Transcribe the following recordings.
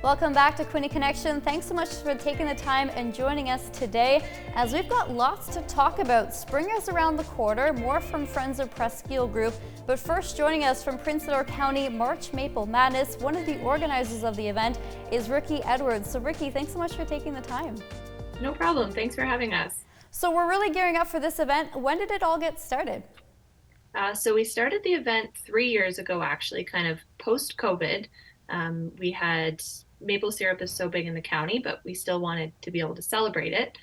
Welcome back to Quinte Connection. Thanks so much for taking the time and joining us today, as we've got lots to talk about. Spring is around the corner, more from Friends of Presqu'île Group. But first, joining us from Prince Edward County March Maple Madness, one of the organizers of the event is Rikki Edwards. So Rikki, thanks so much for taking the time. No problem. Thanks for having us. So we're really gearing up for this event. When did it all get started? So we started the event 3 years ago, actually, kind of post-COVID. We had maple syrup is so big in the county, but we still wanted to be able to celebrate it.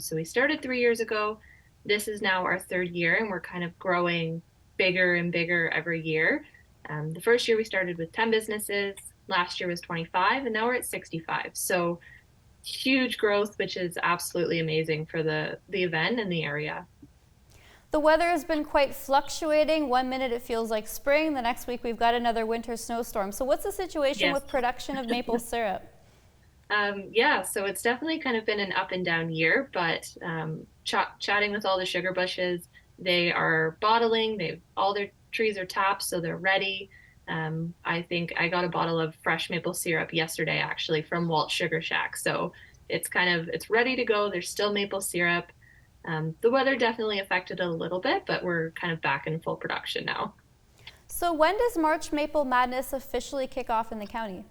So we started 3 years ago. This is now our third year, and we're kind of growing bigger and bigger every year. The first year we started with 10 businesses. Last year was 25, and now we're at 65. So huge growth, which is absolutely amazing for the event and the area. The weather has been quite fluctuating. 1 minute it feels like spring, the next week we've got another winter snowstorm. So what's the situation with production of maple syrup? So it's definitely kind of been an up and down year, but chatting with all the sugar bushes, they are bottling, all their trees are tapped, so they're ready. I think I got a bottle of fresh maple syrup yesterday, actually, from Walt's Sugar Shack. So it's ready to go. There's still maple syrup. The weather definitely affected it a little bit, but we're kind of back in full production now. So when does March Maple Madness officially kick off in the county?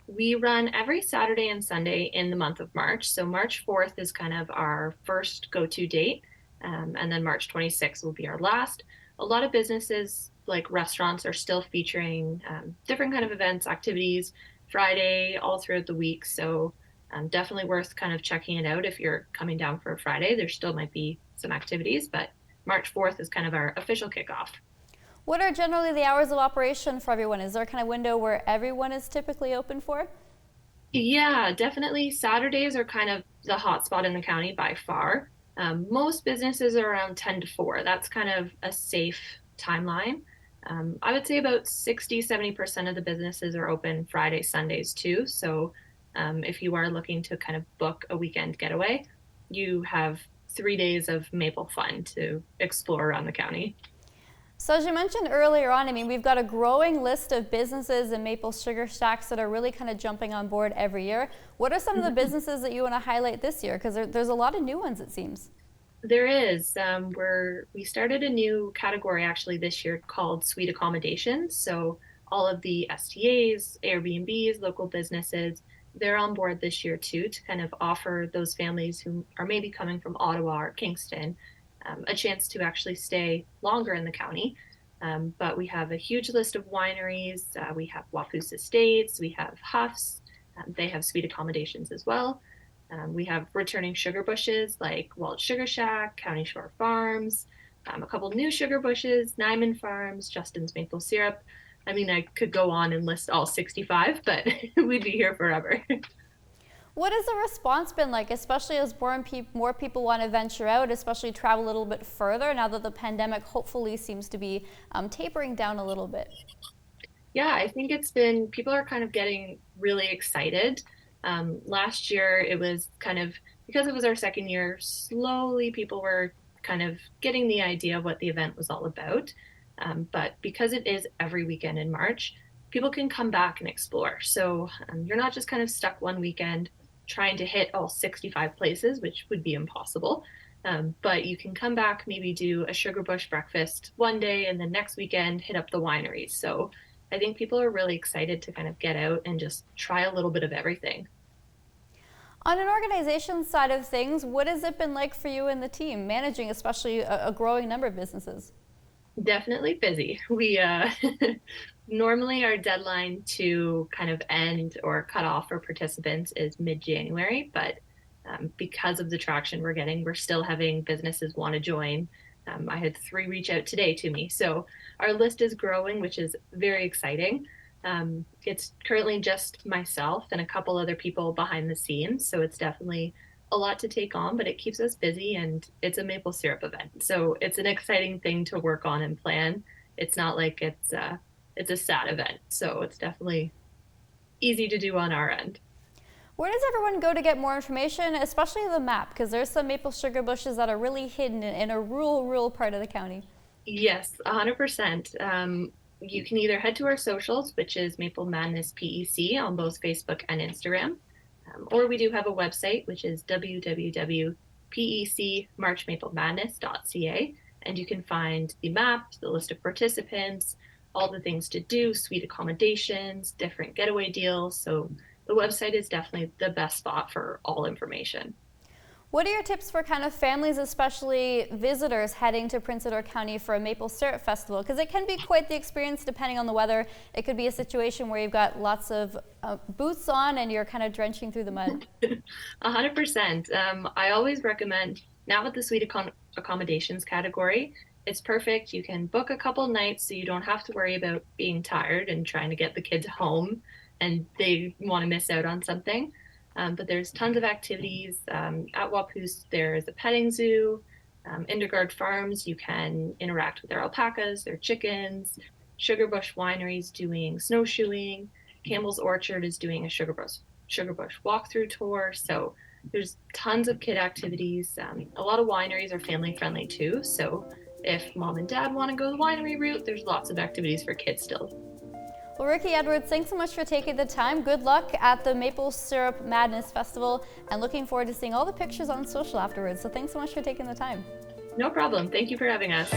We run every Saturday and Sunday in the month of March. So March 4th is kind of our first go-to date, and then March 26th will be our last. A lot of businesses, like restaurants, are still featuring different kind of events, activities, Friday, all throughout the week. So definitely worth kind of checking it out if you're coming down for a Friday. There still might be some activities, but March 4th is kind of our official kickoff. What are generally the hours of operation for everyone? Is there a kind of window where everyone is typically open for? Yeah, definitely. Saturdays are kind of the hot spot in the county by far. Most businesses are around 10 to 4. That's kind of a safe timeline. I would say about 60-70% of the businesses are open Friday, Sundays too. So if you are looking to kind of book a weekend getaway, you have 3 days of maple fun to explore around the county. So as you mentioned earlier on, I mean, we've got a growing list of businesses and maple sugar shacks that are really kind of jumping on board every year. What are some of the businesses that you want to highlight this year? Because there's a lot of new ones, it seems. There is. We started a new category actually this year called suite accommodations. So all of the STAs, Airbnbs, local businesses, they're on board this year too, to kind of offer those families who are maybe coming from Ottawa or Kingston a chance to actually stay longer in the county. But we have a huge list of wineries. We have Wapoos Estates, we have Huffs, they have suite accommodations as well. We have returning sugar bushes like Walt's Sugar Shack, County Shore Farms, a couple new sugar bushes, Nyman Farms, Justin's Maple Syrup. I mean, I could go on and list all 65, but we'd be here forever. What has the response been like, especially as more people want to venture out, especially travel a little bit further now that the pandemic hopefully seems to be tapering down a little bit? Yeah, I think people are kind of getting really excited. Last year, it was kind of, because it was our second year, slowly people were kind of getting the idea of what the event was all about. But because it is every weekend in March, people can come back and explore. So you're not just kind of stuck one weekend trying to hit all 65 places, which would be impossible. But you can come back, maybe do a sugar bush breakfast one day, and then next weekend hit up the wineries. So I think people are really excited to kind of get out and just try a little bit of everything. On an organization side of things, what has it been like for you and the team, managing especially a growing number of businesses? Definitely busy. We normally our deadline to kind of end or cut off for participants is mid-January, but because of the traction we're getting, we're still having businesses want to join. I had 3 reach out today to me. So our list is growing, which is very exciting. It's currently just myself and a couple other people behind the scenes. So it's definitely a lot to take on, but it keeps us busy, and it's a maple syrup event. So it's an exciting thing to work on and plan. It's not like it's a sad event. So it's definitely easy to do on our end. Where does everyone go to get more information, especially the map? Because there's some maple sugar bushes that are really hidden in a rural part of the county. Yes, 100%. You can either head to our socials, which is Maple Madness PEC on both Facebook and Instagram, or we do have a website, which is www.pecmarchmaplemadness.ca, and you can find the map, the list of participants, all the things to do, suite accommodations, different getaway deals. So the website is definitely the best spot for all information. What are your tips for kind of families, especially visitors heading to Prince Edward County for a maple syrup festival? Because it can be quite the experience depending on the weather. It could be a situation where you've got lots of boots on and you're kind of drenching through the mud. 100%. I always recommend, now with the suite accommodations category, it's perfect. You can book a couple nights so you don't have to worry about being tired and trying to get the kids home and they want to miss out on something. But there's tons of activities. At Wapoose, there's a petting zoo. Indergard Farms, you can interact with their alpacas, their chickens. Sugarbush Winery's doing snowshoeing. Campbell's Orchard is doing a Sugarbush walkthrough tour. So there's tons of kid activities. A lot of wineries are family friendly too. So if mom and dad want to go the winery route, there's lots of activities for kids still. Well, Rikki Edwards, thanks so much for taking the time. Good luck at the Maple Syrup Madness Festival, and looking forward to seeing all the pictures on social afterwards. So thanks so much for taking the time. No problem. Thank you for having us.